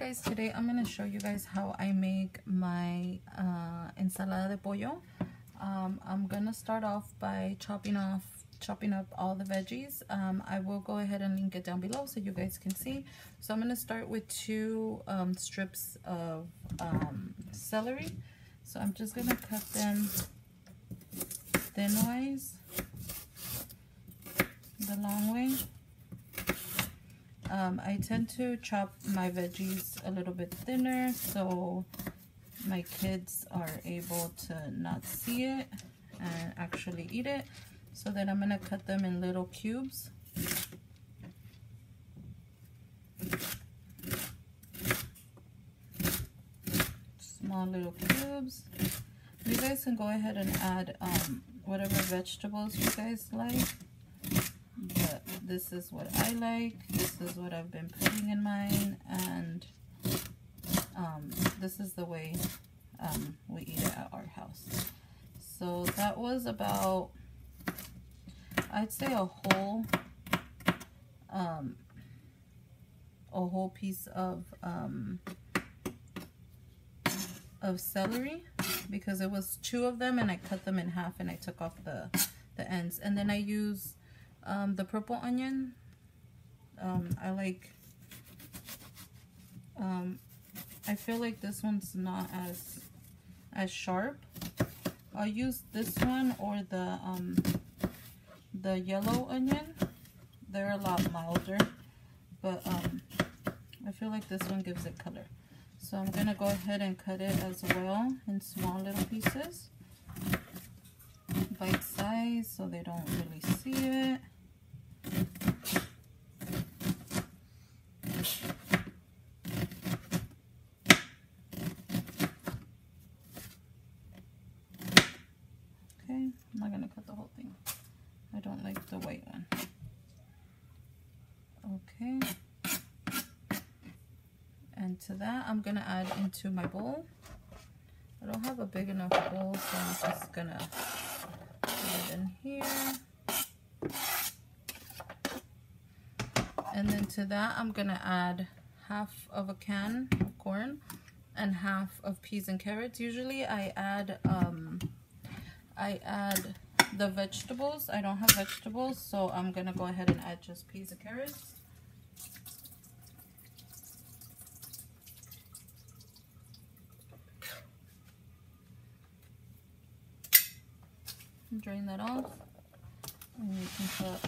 guys, today I'm going to show you guys how I make my ensalada de pollo. I'm going to start off by chopping up all the veggies. I will go ahead and link it down below so you guys can see. So I'm going to start with two strips of celery. So I'm just going to cut them thinwise, the long way. I tend to chop my veggies a little bit thinner so my kids are able to not see it and actually eat it. So then I'm going to cut them in little cubes. Small little cubes. You guys can go ahead and add whatever vegetables you guys like. But this is what I like. This is what I've been putting in mine, and this is the way we eat it at our house. So that was about, I'd say, a whole piece of celery, because it was two of them and I cut them in half and I took off the ends. And then I use the purple onion. I like, I feel like this one's not as sharp. I'll use this one or the yellow onion. They're a lot milder, but I feel like this one gives it color. So I'm gonna go ahead and cut it as well in small little pieces, bite size, so they don't really see it. Okay, I'm not gonna cut the whole thing. I don't like the white one. Okay. And to that, I'm gonna add into my bowl. I don't have a big enough bowl, so I'm just gonna put it in here. And then to that, I'm gonna add half of a can of corn and half of peas and carrots. Usually I add the vegetables. I don't have vegetables, so I'm gonna go ahead and add just peas and carrots. Drain that off, and you can put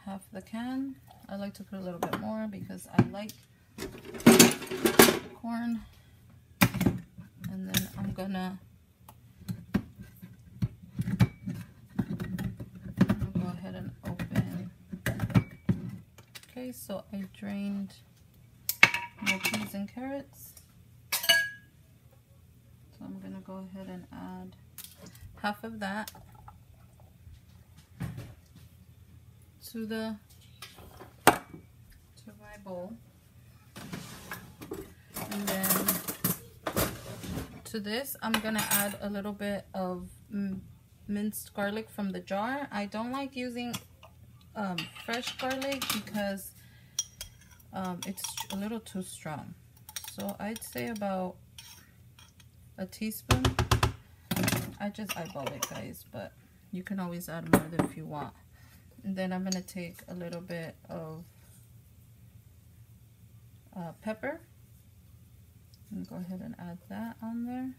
half the can. I like to put a little bit more because I like corn. And then I'm gonna go ahead and open. Okay, so I drained my peas and carrots. So I'm gonna go ahead and add half of that to my bowl. And then to this, I'm gonna add a little bit of minced garlic from the jar. I don't like using fresh garlic because it's a little too strong. So I'd say about a teaspoon. I just eyeball it, guys, but you can always add more if you want. And then I'm gonna take a little bit of pepper and go ahead and add that on there.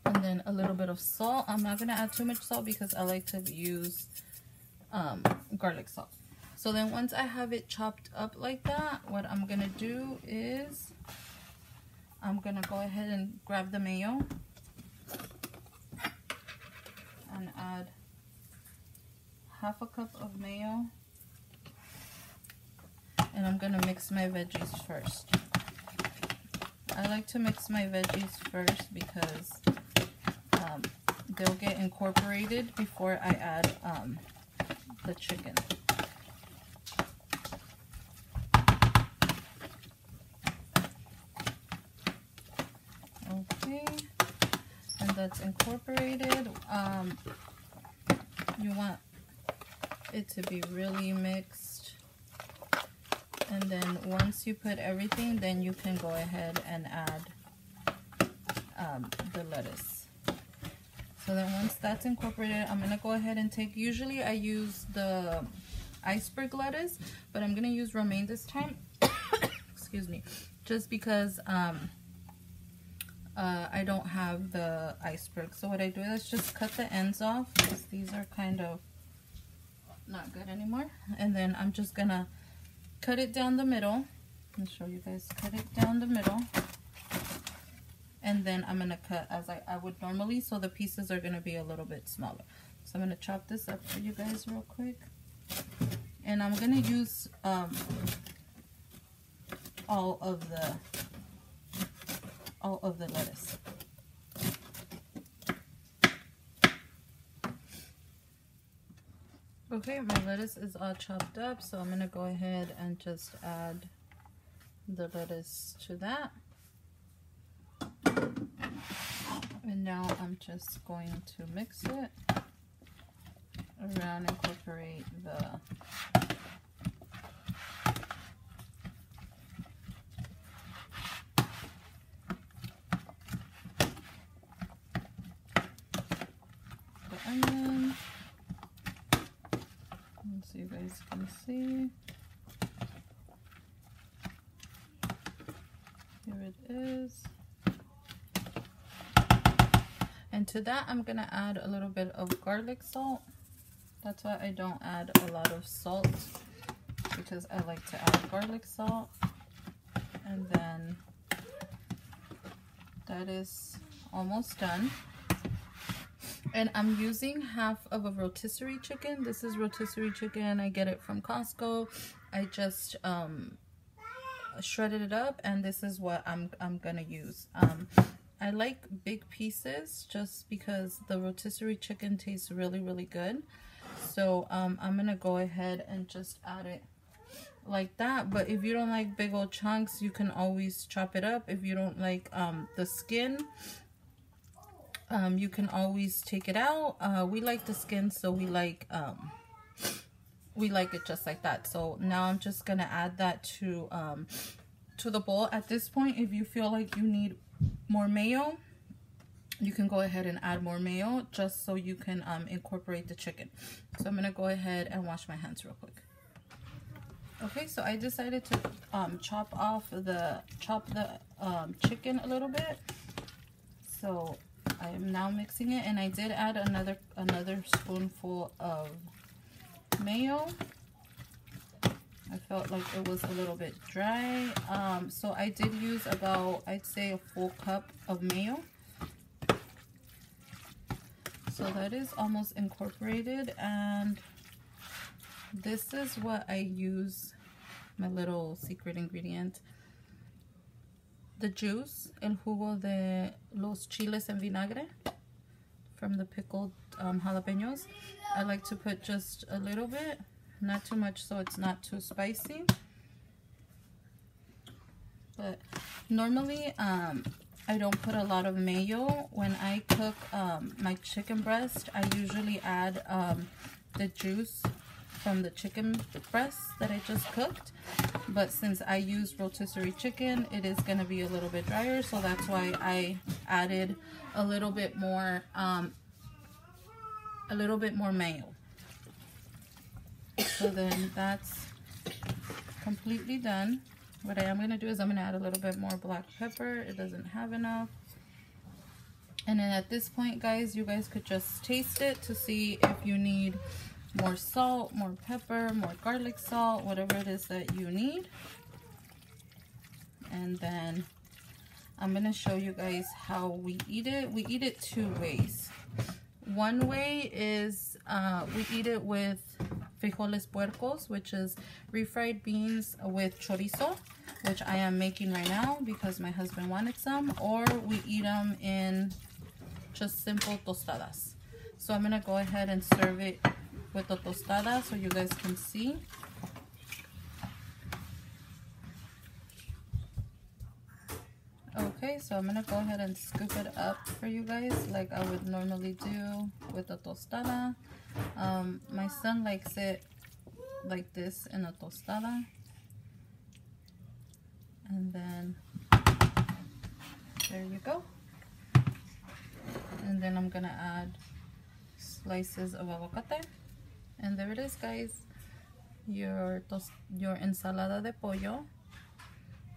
And then a little bit of salt. I'm not gonna add too much salt because I like to use garlic salt. So then once I have it chopped up like that, what I'm gonna do is I'm gonna go ahead and grab the mayo and add half a cup of mayo. And I'm gonna mix my veggies first. I like to mix my veggies first because they'll get incorporated before I add the chicken. Okay, and that's incorporated. You want it to be really mixed And then once you put everything, then you can go ahead and add the lettuce. So then once that's incorporated, I'm gonna go ahead and take, usually I use the iceberg lettuce, but I'm gonna use romaine this time. Excuse me, just because I don't have the iceberg. So what I do is just cut the ends off, because these are kind of not good anymore. And then I'm just gonna cut it down the middle. I'll show you guys. Cut it down the middle. And then I'm gonna cut as I would normally, so the pieces are gonna be a little bit smaller. So I'm gonna chop this up for you guys real quick. And I'm gonna use all of the lettuce. Okay, my lettuce is all chopped up, so I'm gonna go ahead and just add the lettuce to that. And now I'm just going to mix it around, incorporate the onion, so you guys can see. Here it is. And to that, I'm gonna add a little bit of garlic salt. That's why I don't add a lot of salt, because I like to add garlic salt. And then that is almost done. And I'm using half of a rotisserie chicken. This is rotisserie chicken. I get it from Costco. I just shredded it up, and this is what I'm gonna use. I like big pieces just because the rotisserie chicken tastes really, really good. So I'm gonna go ahead and just add it like that. But if you don't like big old chunks, you can always chop it up. If you don't like the skin, you can always take it out. We like the skin, so we like it just like that. So now I'm just gonna add that to the bowl. At this point, if you feel like you need more mayo, you can go ahead and add more mayo, just so you can incorporate the chicken. So I'm gonna go ahead and wash my hands real quick. Okay, so I decided to chop the chicken a little bit. So I am now mixing it, and I did add another spoonful of mayo. I felt like it was a little bit dry, so I did use about, I'd say, a full cup of mayo. So that is almost incorporated, and this is what I use, my little secret ingredient. The juice, el jugo de los chiles en vinagre, from the pickled jalapenos. I like to put just a little bit, not too much, so it's not too spicy. But normally I don't put a lot of mayo. When I cook my chicken breast, I usually add the juice from the chicken breast that I just cooked. But since I use rotisserie chicken, it is going to be a little bit drier, so that's why I added a little bit more mayo. So then that's completely done. What I am going to do is I'm going to add a little bit more black pepper. It doesn't have enough. And then at this point, guys, you guys could just taste it to see if you need more salt, more pepper, more garlic salt, whatever it is that you need. And then I'm going to show you guys how we eat it. We eat it two ways. One way is we eat it with frijoles puercos, which is refried beans with chorizo, which I am making right now because my husband wanted some, or we eat them in just simple tostadas. So I'm going to go ahead and serve it with the tostada so you guys can see. Okay, so I'm gonna go ahead and scoop it up for you guys like I would normally do with a tostada. My son likes it like this in a tostada. And then there you go. And then I'm gonna add slices of aguacate. And there it is, guys. Your ensalada de pollo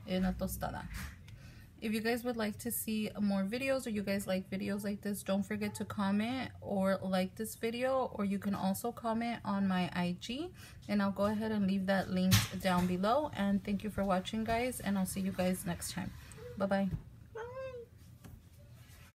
in a tostada. If you guys would like to see more videos, or you guys like videos like this, don't forget to comment or like this video, or you can also comment on my IG, and I'll go ahead and leave that link down below. And thank you for watching, guys, and I'll see you guys next time. Bye bye.